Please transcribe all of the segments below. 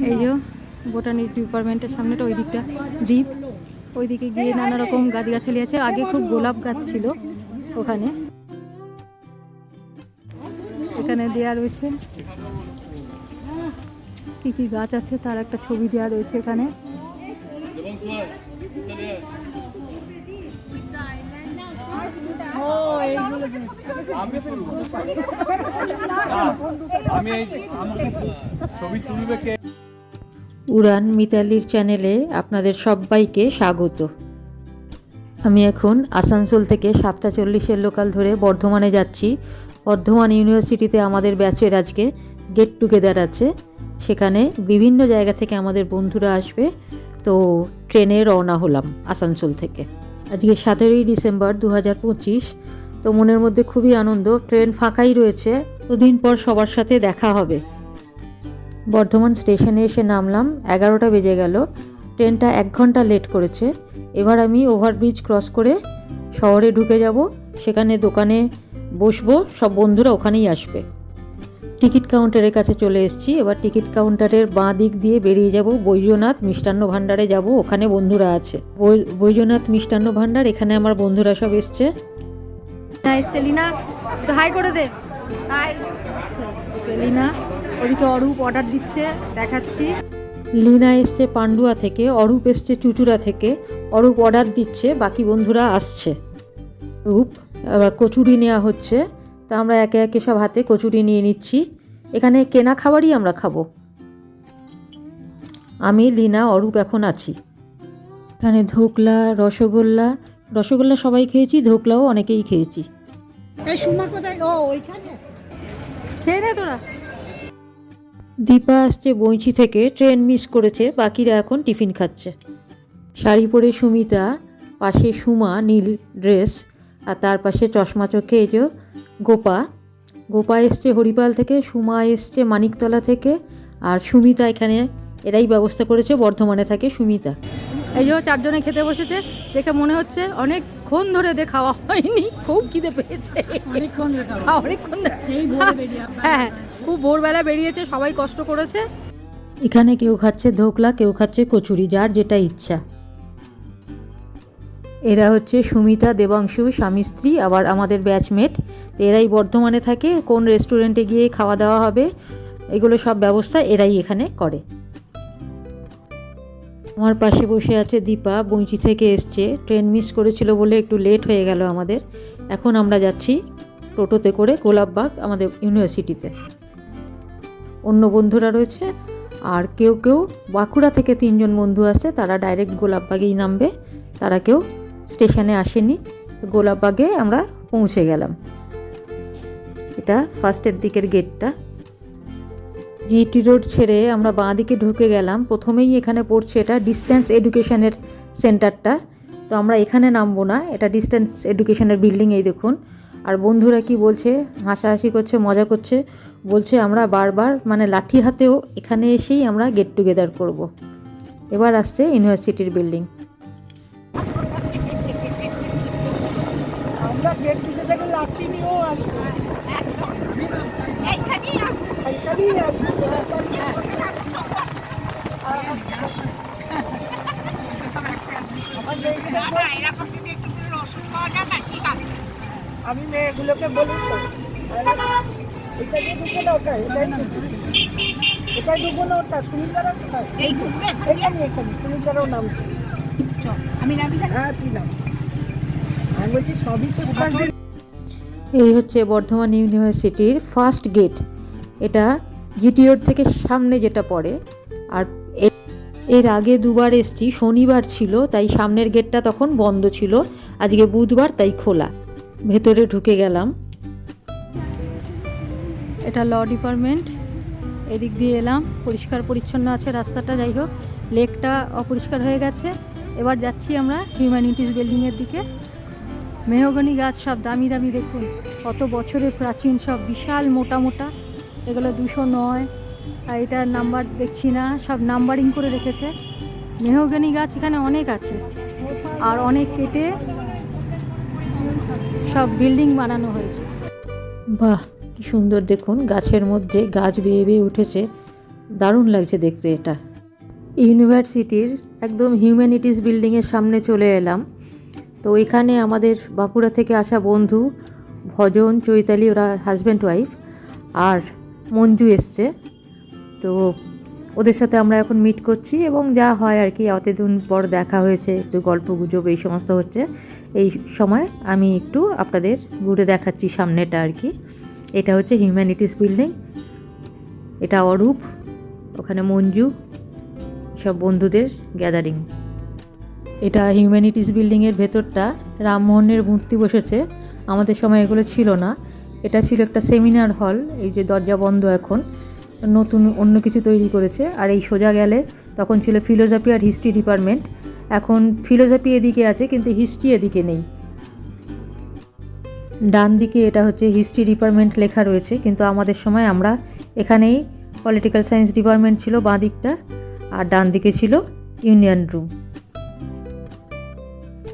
এই যে বোটানি ডিপার্টমেন্টের সামনেটা ওই দিকটা দ্বীপ, ওইদিকে গিয়ে নানা রকম গাছগাছালি আছে। আগে খুব গোলাপ গাছ ছিল ওখানে। এখানে দেয়া রয়েছে কি কি গাছ আছে তার একটা ছবি দেওয়া রয়েছে এখানে। উড়ান মিতালির চ্যানেলে আপনাদের সবাইকে স্বাগত। আমি এখন আসানসোল থেকে 7:40 লোকাল ধরে বর্ধমানে যাচ্ছি। বর্ধমান ইউনিভার্সিটিতে আমাদের ব্যাচের আজকে গেট টুগেদার আছে, সেখানে বিভিন্ন জায়গা থেকে আমাদের বন্ধুরা আসবে। তো ট্রেনে রওনা হলাম আসানসোল থেকে। আজকে 17 ডিসেম্বর 2025। তো মনের মধ্যে খুবই আনন্দ, ট্রেন ফাঁকাই রয়েছে, দুদিন পর সবার সাথে দেখা হবে। বর্ধমান স্টেশনে এসে নামলাম, 11টা বেজে গেল। ট্রেনটা 1 ঘন্টা লেট করেছে। এবার আমি ওভারব্রিজ ক্রস করে শহরে ঢুকে যাব, সেখানে দোকানে বসবো, সব বন্ধুরা ওখানেই আসবে। টিকিট কাউন্টারের কাছে চলে এসেছি। এবার টিকিট কাউন্টারের বাঁ দিক দিয়ে বেরিয়ে যাব, বৈজনাথ মিষ্টান্ন ভাণ্ডারে যাব, ওখানে বন্ধুরা আছে। বৈজনাথ মিষ্টান্ন ভাণ্ডার, এখানে আমার বন্ধুরা সব এসছে। এসছে লিনা, হাই করে দে। হাই লিনা। ওদিকে অরূপ অর্ডার দিচ্ছে, দেখাচ্ছি। লিনা এসছে পান্ডুয়া থেকে, অরূপ এসছে চুচুড়া থেকে। অরূপ অর্ডার দিচ্ছে, বাকি বন্ধুরা আসছে। অরূপ আবার কচুরি নেওয়া হচ্ছে, তা আমরা একে একে সব হাতে কচুরি নিয়ে নিচ্ছি। এখানে কেনা খাবারই আমরা খাবো। আমি, লিনা, অরূপ এখন আছি। এখানে ধোকলা, রসগোল্লা সবাই খেয়েছি, ধোকলাও অনেকেই খেয়েছি। খেয়ে নে তোরা। দীপা আসছে বৈঁচি থেকে, ট্রেন মিস করেছে, বাকিরা এখন টিফিন খাচ্ছে। শাড়ি পরে সুমিতা, পাশে সুমা নীল ড্রেস, আর তার পাশে চশমা চোখে এই যে গোপা এসছে হরিপাল থেকে, সুমা এসছে মানিকতলা থেকে, আর সুমিতা এখানে এরাই ব্যবস্থা করেছে, বর্ধমানে থাকে সুমিতা। এই যে 4 জনে খেতে বসেছে, দেখে মনে হচ্ছে অনেকক্ষণ ধরে খাওয়া হয়নি, খুব খিদে পেয়েছে। অনেকক্ষণ হ্যাঁ, খুব ভোরবেলা বেরিয়েছে, সবাই কষ্ট করেছে। এখানে কেউ খাচ্ছে ধোকলা, কেউ খাচ্ছে কচুরি, যার যেটা ইচ্ছা। এরা হচ্ছে সুমিতা, দেবাংশু স্বামী স্ত্রী, আবার আমাদের ব্যাচমেট। তো এরাই বর্ধমানে থাকে, কোন রেস্টুরেন্টে গিয়ে খাওয়া দাওয়া হবে এগুলো সব ব্যবস্থা এরাই এখানে করে। আমার পাশে বসে আছে দীপা, বৈঁচি থেকে এসছে, ট্রেন মিস করেছিল বলে একটু লেট হয়ে গেল আমাদের। এখন আমরা যাচ্ছি টোটোতে করে গোলাপবাগ আমাদের ইউনিভার্সিটিতে। অন্য বন্ধুরা রয়েছে, আর কেউ বাঁকুড়া থেকে 3 জন বন্ধু আসছে, তারা ডাইরেক্ট গোলাপবাগেই নামবে, তারা কেউ স্টেশনে আসেনি। গোলাপবাগে আমরা পৌঁছে গেলাম। এটা ফার্স্টের দিকের গেটটা। জিটি রোড ছেড়ে আমরা বাঁ দিকে ঢুকে গেলাম। প্রথমেই এখানে পড়ছে এটা ডিস্টেন্স এডুকেশনের সেন্টারটা। তো আমরা এখানে নামবো না, এটা ডিস্টেন্স এডুকেশনের বিল্ডিং। এই দেখুন। আর বন্ধুরা কি বলছে, হাসাহাসি করছে, মজা করছে, বলছে আমরা বারবার লাঠি হাতেও এখানে এসেই আমরা গেট টুগেদার করব। এবার আসছে ইউনিভার্সিটির বিল্ডিং। আমি মেয়েগুলোকে বলি তো, এটা দিয়ে ঢুকে না, এটা ঢুকবো না, ওটা সুমিতারাও কোথায়, এই ঢুকবে এখানে, সুমিতারাও নামছে। আমি নামি, হ্যাঁ তুই নাম। আমি বলছি সবই তো। এই হচ্ছে বর্ধমান ইউনিভার্সিটির ফার্স্ট গেট। এটা জিটি রোড থেকে সামনে যেটা পড়ে। আর এর আগে 2বার এসছি, শনিবার ছিল তাই সামনের গেটটা তখন বন্ধ ছিল, আজকে বুধবার তাই খোলা। ভেতরে ঢুকে গেলাম। এটা ল ডিপার্টমেন্ট। এদিক দিয়ে এলাম, পরিষ্কার পরিচ্ছন্ন আছে রাস্তাটা। যাই হোক, লেকটা অপরিষ্কার হয়ে গেছে। এবার যাচ্ছি আমরা হিউম্যানিটিস বিল্ডিংয়ের দিকে। মেহগনি গাছ সব দামি দামি, দেখুন কত বছরের প্রাচীন, সব বিশাল মোটা মোটা। এগুলো 209, আর এটার নাম্বার দেখছি না, সব নাম্বারিং করে রেখেছে। মেহগনি গাছ এখানে অনেক আছে, আর অনেক কেটে সব বিল্ডিং বানানো হয়েছে। বাহ, কি সুন্দর দেখুন, গাছের মধ্যে গাছ বেয়ে বেয়ে উঠেছে, দারুণ লাগছে দেখতে এটা। ইউনিভার্সিটির একদম হিউম্যানিটিস বিল্ডিংয়ের সামনে চলে এলাম। তো এখানে আমাদের বাঁকুড়া থেকে আসা বন্ধু ভজন, চৈতালি, ওরা হাজব্যান্ড ওয়াইফ, আর মঞ্জু এসছে। তো ওদের সাথে আমরা এখন মিট করছি এবং যা হয় আর কি, অতদিন পর দেখা হয়েছে, একটু গল্প গুজব এই সমস্ত হচ্ছে। এই সময় আমি একটু আপনাদের ঘুরে দেখাচ্ছি সামনেটা আর কি। এটা হচ্ছে হিউম্যানিটিস বিল্ডিং, এটা অরূপ, ওখানে মঞ্জু, সব বন্ধুদের গ্যাদারিং। এটা হিউম্যানিটিস বিল্ডিংয়ের ভেতরটা রামমোহনের মূর্তি বসেছে, আমাদের সময় এগুলো ছিল না। এটা ছিল একটা সেমিনার হল, এই যে দরজা বন্ধ, এখন নতুন অন্য কিছু তৈরি করেছে। আর এই সোজা গেলে তখন ছিল ফিলোজফি আর হিস্ট্রি ডিপার্টমেন্ট, এখন ফিলোজফি এদিকে আছে কিন্তু হিস্ট্রি এদিকে নেই। ডান দিকে এটা হচ্ছে হিস্ট্রি ডিপার্টমেন্ট লেখা রয়েছে, কিন্তু আমাদের সময় আমরা এখানেই, পলিটিক্যাল সায়েন্স ডিপার্টমেন্ট ছিল বাঁ দিকটা, আর ডান দিকে ছিল ইউনিয়ন রুম।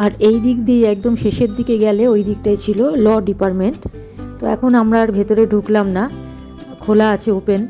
আর এই দিক দিয়ে একদম শেষের দিকে গেলে ওই দিকটাই ছিল ল ডিপার্টমেন্ট। তো এখন আমরা আর ভেতরে ঢুকলাম না, খোলা আছে, ওপেন।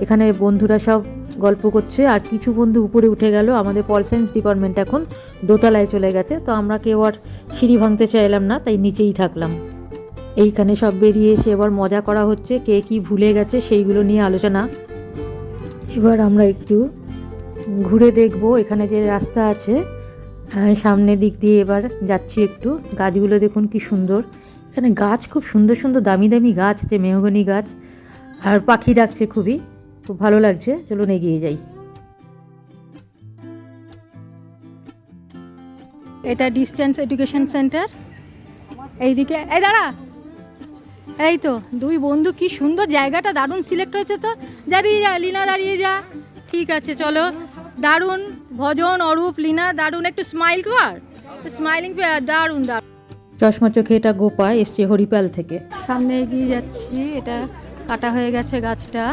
এখানে বন্ধুরা সব গল্প করছে, আর কিছু বন্ধু উপরে উঠে গেল। আমাদের পল সায়েন্স ডিপার্টমেন্ট এখন দোতলায় চলে গেছে, তো আমরা কেউ আর সিঁড়ি ভাঙতে চাইলাম না, তাই নিচেই থাকলাম। এইখানে সব বেরিয়ে এসে এবার মজা করা হচ্ছে, কে কি ভুলে গেছে সেইগুলো নিয়ে আলোচনা। এবার আমরা একটু ঘুরে দেখব এখানে যে রাস্তা আছে, সামনের দিক দিয়ে এবার যাচ্ছি একটু। গাছগুলো দেখুন কি সুন্দর, এখানে গাছ খুব সুন্দর সুন্দর দামি দামি গাছ আছে, মেহগনি গাছ, আর পাখি ডাকছে খুবই, খুব ভালো লাগছে। চলুন এগিয়ে যাই। এটা ডিস্টেন্স এডুকেশন সেন্টার, এইদিকে। এই দাঁড়া, এই তো দুই বন্ধু, কি সুন্দর জায়গাটা, দারুণ সিলেক্ট হয়েছে তো। দাঁড়িয়ে যা লীনা, দাঁড়িয়ে যা। ঠিক আছে চলো, দারুণ। ভজন, অরূপ, লীনা, দারুণ। একটু স্মাইল কর, স্মাইলিং, দারুণ দারুণ। চশমা চোখে এটা গোপা, এসছে হরিপাল থেকে। সামনে এগিয়ে যাচ্ছি, এটা কাটা হয়ে গেছে গাছটা।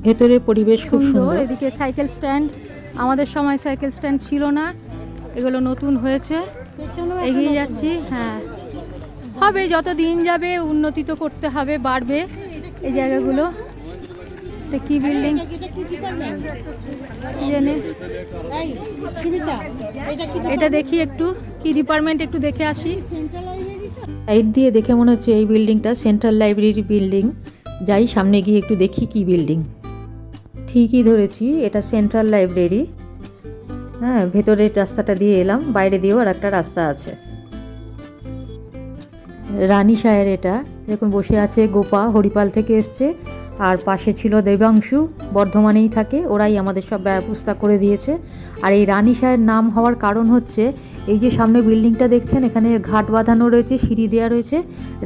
ভেতরে পরিবেশ খুব সুন্দর। এদিকে সাইকেল স্ট্যান্ড, আমাদের সময় সাইকেল স্ট্যান্ড ছিল না, এগুলো নতুন হয়েছে। এগিয়ে যাচ্ছি, হ্যাঁ হবে, যত দিন যাবে উন্নতি তো করতে হবে, বাড়বে এই জায়গাগুলো। এটা কি বিল্ডিং জেনে, এটা দেখি একটু কি ডিপার্টমেন্ট, একটু দেখে আসি। সাইড দিয়ে দেখে মনে হচ্ছে এই বিল্ডিংটা সেন্ট্রাল লাইব্রেরি বিল্ডিং। যাই সামনে গিয়ে একটু দেখি কি বিল্ডিং। ঠিকই ধরেছি, এটা সেন্ট্রাল লাইব্রেরি। হ্যাঁ, ভেতরের রাস্তাটা দিয়ে এলাম, বাইরে দিয়েও আর একটা রাস্তা আছে। রানী সাহের এটা দেখুন, বসে আছে গোপা, হরিপাল থেকে এসছে, আর পাশে ছিল দেবাংশু, বর্ধমানেই থাকে, ওরাই আমাদের সব ব্যবস্থা করে দিয়েছে। আর এই রানী সাহের নাম হওয়ার কারণ হচ্ছে, এই যে সামনে বিল্ডিংটা দেখছেন, এখানে ঘাট বাঁধানো রয়েছে, সিঁড়ি দেওয়া রয়েছে,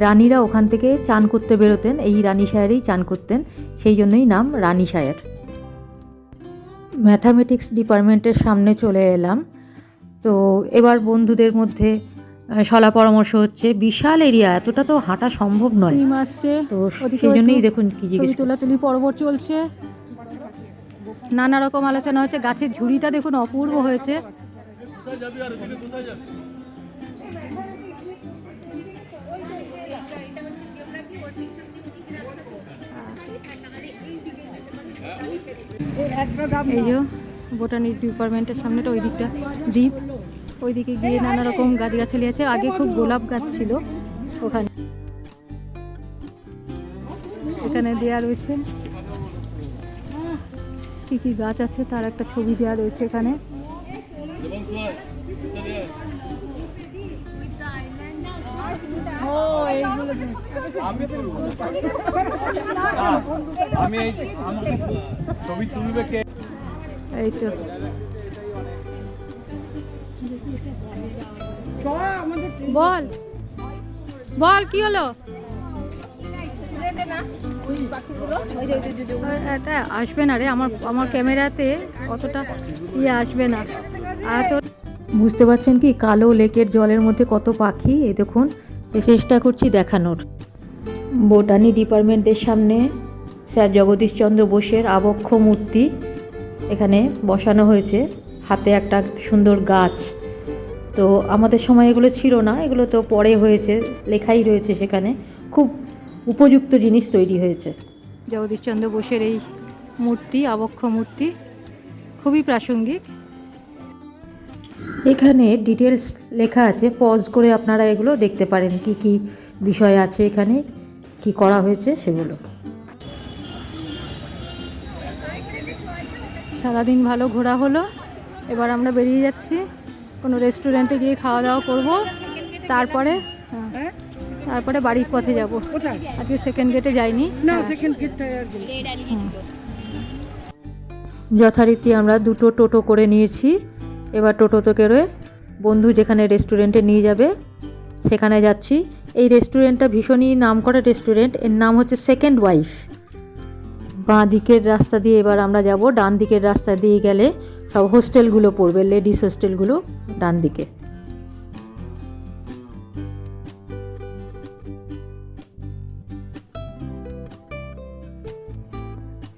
রানীরা ওখান থেকে চান করতে বেরোতেন, এই রানী সাহেরই চান করতেন, সেই জন্যই নাম রানী সাহের। ম্যাথামেটিক্স ডিপার্টমেন্টের সামনে চলে এলাম। তো এবার বন্ধুদের মধ্যে সলা পরামর্শ হচ্ছে, বিশাল এরিয়া, এতটা তো হাঁটা সম্ভব নয়, টিম আসছে, তো সেই জন্যই দেখুন কি ছবি জিজ্ঞেস। তোলাতুলি পর্ব চলছে, নানা রকম আলোচনা হচ্ছে। গাছের ঝুড়িটা দেখুন অপূর্ব হয়েছে। এই যে বোটানি ডিপার্টমেন্টের সামনেটা, ওই দিকটা দ্বীপ, ওইদিকে গিয়ে নানা রকম গাছগাছালি আছে। আগে খুব গোলাপ গাছ ছিল ওখানে, এখানে দেয়া রয়েছে কি কি গাছ আছে, তার একটা ছবি দেওয়া রয়েছে এখানে। এই তো বল বল কি হলো, এটা আসবে না রে, আমার ক্যামেরাতে অতটা আসবে না। আর তো বুঝতে পারছেন কি, কালো লেকের জলের মধ্যে কত পাখি, এই দেখুন, চেষ্টা করছি দেখানোর। বোটানি ডিপার্টমেন্টের সামনে স্যার জগদীশচন্দ্র বোসের আবক্ষ মূর্তি এখানে বসানো হয়েছে, হাতে একটা সুন্দর গাছ। তো আমাদের সময় এগুলো ছিল না, এগুলো তো পরে হয়েছে, লেখাই রয়েছে সেখানে, খুব উপযুক্ত জিনিস তৈরি হয়েছে। জগদীশচন্দ্র বোসের এই মূর্তি, আবক্ষ মূর্তি, খুবই প্রাসঙ্গিক। এখানে ডিটেলস লেখা আছে, পজ করে আপনারা এগুলো দেখতে পারেন কি কি বিষয় আছে এখানে, কি করা হয়েছে সেগুলো। সারাদিন ভালো ঘোরা হলো, এবার আমরা বেরিয়ে যাচ্ছি, কোনো রেস্টুরেন্টে গিয়ে খাওয়া দাওয়া করব, তারপরে তারপরে বাড়ির পথে যাব। কোথায়? আজকে সেকেন্ড গেটে যাইনি। না, সেকেন্ড গেটটায় আর গেলে। যথারীতি আমরা দুটো টোটো করে নিয়েছি। এবার টোটোতে করে বন্ধু যেখানে রেস্টুরেন্টে নিয়ে যাবে সেখানে যাচ্ছি। এই রেস্টুরেন্টটা ভীষণই নামকরা রেস্টুরেন্ট, এর নাম হচ্ছে সেকেন্ড ওয়াইফ। বাঁ দিকের রাস্তা দিয়ে এবার আমরা যাব, ডান দিকের রাস্তা দিয়ে গেলে সব হোস্টেলগুলো পড়বে, লেডিস হোস্টেলগুলো ডান দিকে।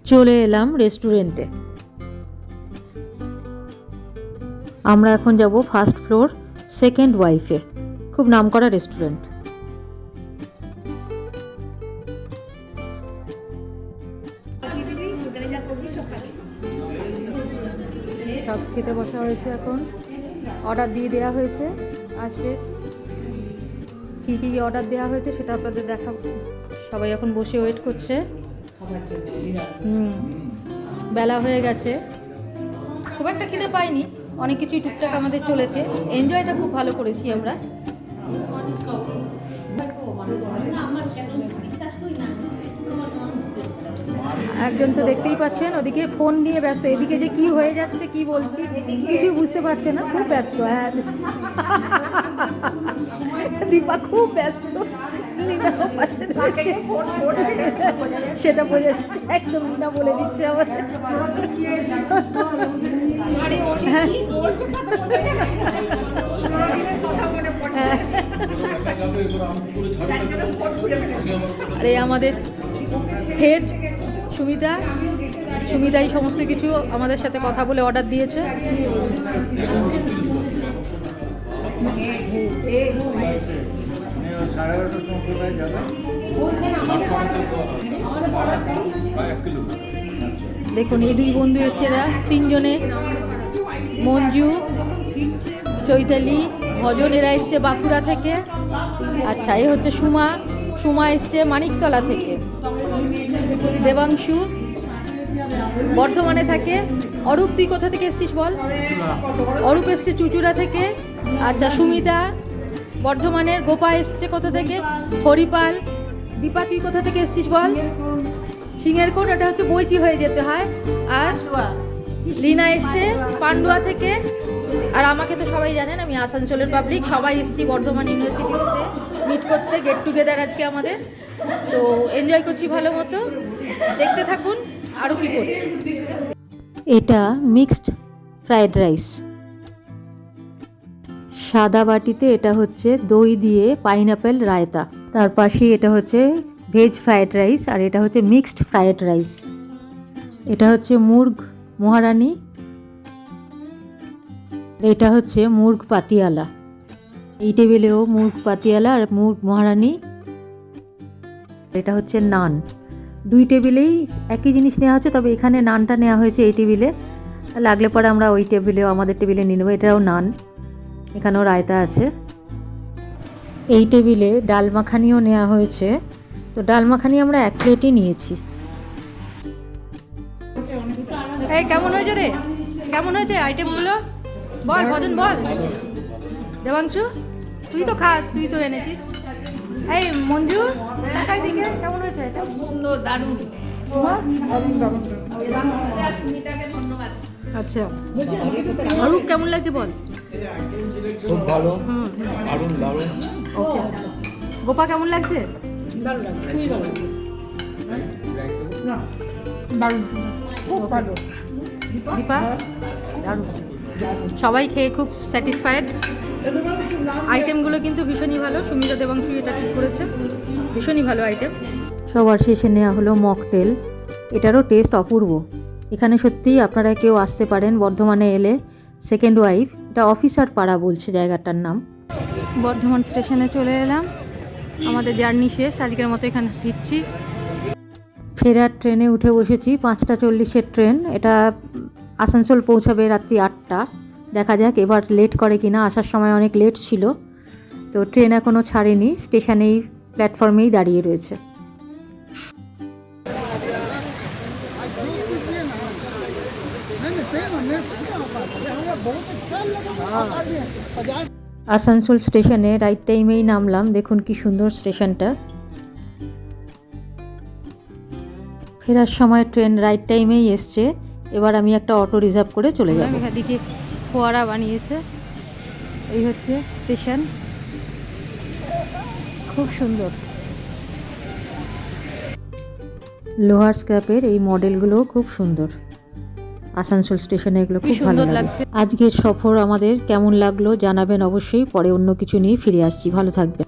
চলে এলাম রেস্টুরেন্টে। আমরা এখন যাব ফার্স্ট ফ্লোর সেকেন্ড ওয়াইফে, খুব নামকরা রেস্টুরেন্ট। সব খেতে বসা হয়েছে, এখন অর্ডার দিয়ে দেওয়া হয়েছে, আসবে। কী কী অর্ডার দেওয়া হয়েছে সেটা আপনাদের দেখাবো। সবাই এখন বসে ওয়েট করছে। বেলা হয়ে গেছে, খুব একটা খিদে পাইনি, অনেক কিছুই টুকটাক আমাদের চলেছে। এনজয়টা খুব ভালো করেছি আমরা। একজন তো দেখতেই পাচ্ছেন ওদিকে ফোন নিয়ে ব্যস্ত, এদিকে যে কি হয়ে যাচ্ছে কি বলছি কিছু বুঝতে পারছে না, খুব ব্যস্ত। হ্যাঁ, দীপা খুব ব্যস্ত, লীনাও পাশে রয়েছে, সেটা বোঝা যাচ্ছে, একদম লীনা বলে দিচ্ছে আমাদের। আরে আমাদের হেড সুমিতাই সমস্ত কিছু আমাদের সাথে কথা বলে অর্ডার দিয়েছে। দেখুন এই দুই বন্ধু এসছে, তিনজনে, মঞ্জু, চৈতালি, ভজন, এরা এসছে বাঁকুড়া থেকে। আচ্ছা, এ হচ্ছে সুমা এসছে মানিকতলা থেকে। দেবাংশু বর্ধমানে থাকে। অরূপ, তুই কোথা থেকে এসছিস বল? অরূপ এসছে চুচুড়া থেকে। আচ্ছা, সুমিতা বর্ধমানের। গোপা এসছে কোথা থেকে? হরিপাল। দীপা, তুই কোথা থেকে এসছিস বল? সিংহের কোণ, এটা হচ্ছে বইচি হয়ে যেতে হয়। আর লীনা এসছে পান্ডুয়া থেকে। আর আমাকে তো সবাই জানেন, আমি আসানসোলের পাবলিক। সবাই এসছি বর্ধমান ইউনিভার্সিটিতে মিট করতে, গেট টুগেদার আজকে আমাদের। তো এনজয় করছি ভালো মতো, দেখতে থাকুন আরও কি করছি। এটা মিক্সড ফ্রায়েড রাইস, সাদা বাটিতে এটা হচ্ছে দই দিয়ে পাইনাপেল রায়তা। তার পাশে এটা হচ্ছে ভেজ ফ্রায়েড রাইস, আর এটা হচ্ছে মিক্সড ফ্রায়েড রাইস। এটা হচ্ছে মুর্গ মহারানি, এটা হচ্ছে মুর্গ পাতিয়ালা। এই টেবিলেও মুর্গ পাতিয়ালা আর মুর্গ মহারানি। এটা হচ্ছে নান। দুই টেবিলেই একই জিনিস নেওয়া হচ্ছে, তবে এখানে নানটা নেওয়া হয়েছে এই টেবিলে, লাগলে পরে আমরা ওই টেবিলেও আমাদের টেবিলে নিয়ে নেবো। এটাও নান, এখানেও রায়তা আছে। এই টেবিলে ডাল মাখানিও নেওয়া হয়েছে, তো ডাল মাখানি আমরা এক প্লেটই নিয়েছি। এই কেমন হয়েছে রে? কেমন হয়েছে আইটেমগুলো? বল ভজন, বল। দেবাংশু, তুই তো খাস, তুই তো এনেছিস। এই মঞ্জু, টাকাই দিকে কেমন হয়েছে? এটা সুন্দর, দারুণ। আচ্ছা, অরূপ কেমন লাগছে বল? খুব ভালো, দারুণ দারুণ। ওকে, গোপা কেমন লাগছে? দারুণ, খুব ভালো। দীপা, দারুণ। সবাই খেয়ে খুব স্যাটিসফাইড। আইটেমগুলো কিন্তু ভীষণই ভালো। সুমিতা, দেবাংশু এটা ঠিক করেছে, ভীষণই ভালো আইটেম। সবার শেষে নেওয়া হলো মকটেল, এটারও টেস্ট অপূর্ব। এখানে সত্যিই আপনারা কেউ আসতে পারেন বর্ধমানে এলে। সেকেন্ড ওয়াইফ, এটা অফিসার পাড়া বলছে জায়গাটার নাম। বর্ধমান স্টেশনে চলে এলাম, আমাদের জার্নি শেষ, আজকের মতো এখানে ফিরছি। ফেরার ট্রেনে উঠে বসেছি, 5:40-এর ট্রেন। এটা আসানসোল পৌঁছাবে রাত্রি 8টা। দেখা যাক এবার লেট করে কিনা, আসার সময় অনেক লেট ছিল। তো ট্রেন এখনও ছাড়েনি, স্টেশনেই প্ল্যাটফর্মেই দাঁড়িয়ে রয়েছে। আসানসোল স্টেশনে রাইট টাইমেই নামলাম। দেখুন কি সুন্দর স্টেশনটা। ফেরার সময় ট্রেন রাইট টাইমেই এসছে। এবার আমি একটা অটো রিজার্ভ করে চলে যাব। এদিকে ফোয়ারা বানিয়েছে, এই হচ্ছে স্টেশন, খুব সুন্দর। লোহার স্ক্র্যাপের এই মডেলগুলো খুব সুন্দর। আসানসোল স্টেশনে এগুলো খুব ভালো লাগছে। আজকের সফর আমাদের কেমন লাগলো জানাবেন অবশ্যই। পরে অন্য কিছু নিয়ে ফিরে আসছি। ভালো থাকবেন।